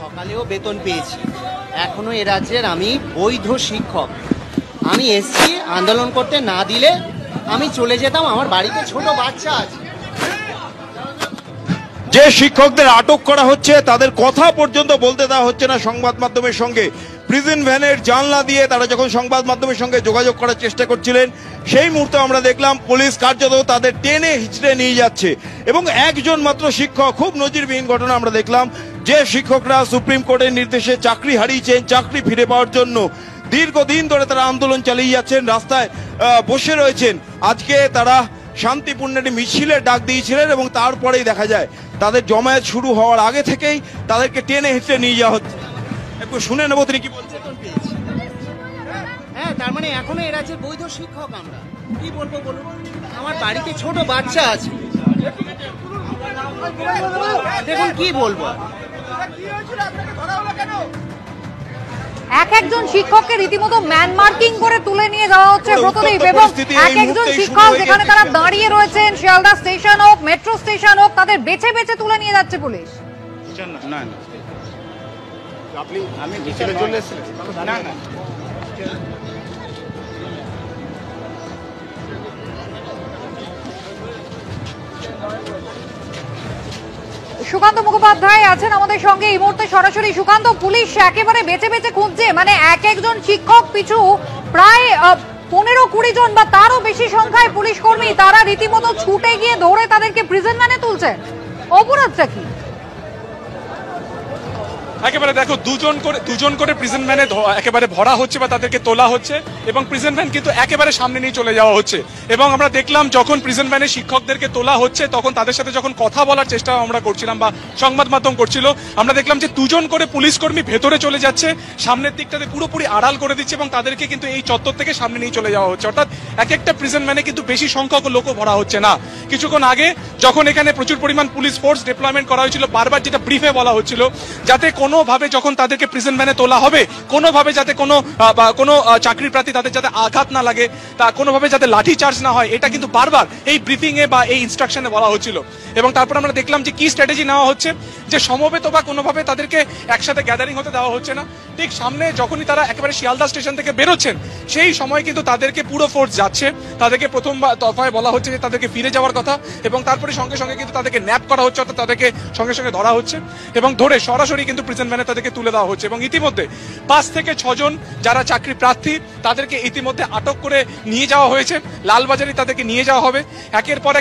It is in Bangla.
সকালেও বেতন পেয়েছি। এখনো এ রাজ্যের আমি বৈধ শিক্ষক। আমি এসছি আন্দোলন করতে, না দিলে আমি চলে যেতাম। আমার বাড়িতে ছোট বাচ্চা আছে। যে শিক্ষকদের আটক করা হচ্ছে তাদের কথা পর্যন্ত বলতে দেওয়া হচ্ছে না সংবাদ মাধ্যমের সঙ্গে। প্রিজন ভ্যানের জানলা দিয়ে তারা যখন সংবাদ মাধ্যমের সঙ্গে যোগাযোগ করার চেষ্টা করছিলেন, সেই মুহূর্তে আমরা দেখলাম পুলিশ কার্যত তাদের টেনে হিচড়ে নিয়ে যাচ্ছে। এবং একজন মাত্র শিক্ষক, খুব নজিরবিহীন ঘটনা আমরা দেখলাম, যে শিক্ষকরা সুপ্রিম কোর্টের নির্দেশে চাকরি হারিয়েছেন, চাকরি ফিরে পাওয়ার জন্য দীর্ঘদিন ধরে তারা আন্দোলন চালিয়ে যাচ্ছেন, রাস্তায় বসে রয়েছেন। আজকে তারা শান্তিপূর্ণ একটি মিছিলের ডাক দিয়েছিলেন এবং তারপরেই দেখা যায় তাদের জমায়েত শুরু হওয়ার আগে থেকেই তাদেরকে টেনে হেঁচড়ে নিয়ে যাওয়া হচ্ছে। একটু শুনে নেবো তিনি কি বলছেন। হ্যাঁ, তার মানে এখনো এ রাজ্যের বৈধ শিক্ষক আমরা। কি বলবো বলুন, আমার বাড়িতে ছোট বাচ্চা আছে। দেখুন কি বলবো। একজন শিক্ষককে রীতিমতো ম্যান মার্কিং করে তুলে নিয়ে যাওয়া হচ্ছে ব্রতদীপ, এবং একজন শিক্ষক যেখানে তারা দাঁড়িয়ে রয়েছেন, শিয়ালদা স্টেশন হোক, মেট্রো স্টেশন হোক, তাদের বেছে বেছে তুলে নিয়ে যাচ্ছে পুলিশ। না না, আমি মিছিলের জন্য এসেছিলাম। না না, সুকান্ত মুখোপাধ্যায় আছেন আমাদের সঙ্গে এই মুহূর্তে সরাসরি। সুকান্ত, পুলিশ একেবারে বেছে বেছে খুঁজছে, মানে একজন শিক্ষক পিছু প্রায় 15-20 জন বা তারও বেশি সংখ্যায় পুলিশ কর্মী, তারা রীতিমতো ছুটে গিয়ে ধরে তাদেরকে প্রিজন ভ্যানে তুলছে। অপরাধটা কি? একেবারে দেখো, দুজন করে প্রিজন ভ্যানে একেবারে ভরা হচ্ছে বা তাদেরকে তোলা হচ্ছে, এবং প্রিজন ভ্যান কিন্তু একেবারে সামনে নিয়ে চলে যাওয়া হচ্ছে। এবং আমরা দেখলাম যখন প্রিজন ভ্যানে শিক্ষকদেরকে তোলা হচ্ছে, তখন তাদের সাথে যখন কথা বলার চেষ্টা আমরা করছিলাম বা সংবাদ মাধ্যম করছিল, আমরা দেখলাম যে 2 জন করে পুলিশ কর্মী ভেতরে চলে যাচ্ছে, সামনের দিকটাতে পুরোপুরি আড়াল করে দিচ্ছে এবং তাদেরকে কিন্তু এই চত্বর থেকে সামনে নিয়ে চলে যাওয়া হচ্ছে। অর্থাৎ একটা প্রিজন ভ্যানে কিন্তু বেশি সংখ্যক লোকও ভরা হচ্ছে না। কিছুক্ষণ আগে যখন এখানে প্রচুর পরিমাণ পুলিশ ফোর্স ডিপ্লয়মেন্ট করা হয়েছিল, বারবার যেটা ব্রিফে বলা হচ্ছিল যাতে কোনোভাবে যখন তাদেরকে প্রিজন ভ্যানে তোলা হবে, কোনোভাবে যাতে কোনো চাকরি প্রার্থী তাদের যাতে আঘাত না লাগে, তা কোনোভাবে যাতে লাঠি চার্জ না হয়, এটা কিন্তু বারবার এই ব্রিফিং এ বা এই ইনস্ট্রাকশনে বলা হচ্ছিল। এবং তারপর আমরা দেখলাম যে কি স্ট্র্যাটেজি নেওয়া হচ্ছে, যে সমবেত বা কোনোভাবে তাদেরকে একসাথে গ্যাদারিং হতে দেওয়া হচ্ছে না। ঠিক সামনে যখনই তারা একেবারে শিয়ালদা স্টেশন থেকে বেরোচ্ছেন, সেই সময় কিন্তু তাদেরকে পুরো ফোর্স যাচ্ছে। তাদেরকে প্রথম দফায় বলা হচ্ছে যে তাদেরকে ফিরে যাওয়ার কথা, এবং তারপরে সঙ্গে সঙ্গে কিন্তু তাদেরকে ন্যাপ করা হচ্ছে, অর্থাৎ তাদেরকে সঙ্গে সঙ্গে ধরা হচ্ছে এবং ধরে সরাসরি কিন্তু প্রিজন ভ্যানে তাদেরকে তুলে দেওয়া হচ্ছে। এবং ইতিমধ্যে 5 থেকে 6 জন যারা চাকরি প্রার্থী তাদেরকে ইতিমধ্যে আটক করে নিয়ে যাওয়া হয়েছে। লালবাজারে তাদেরকে নিয়ে যাওয়া হবে। একের পর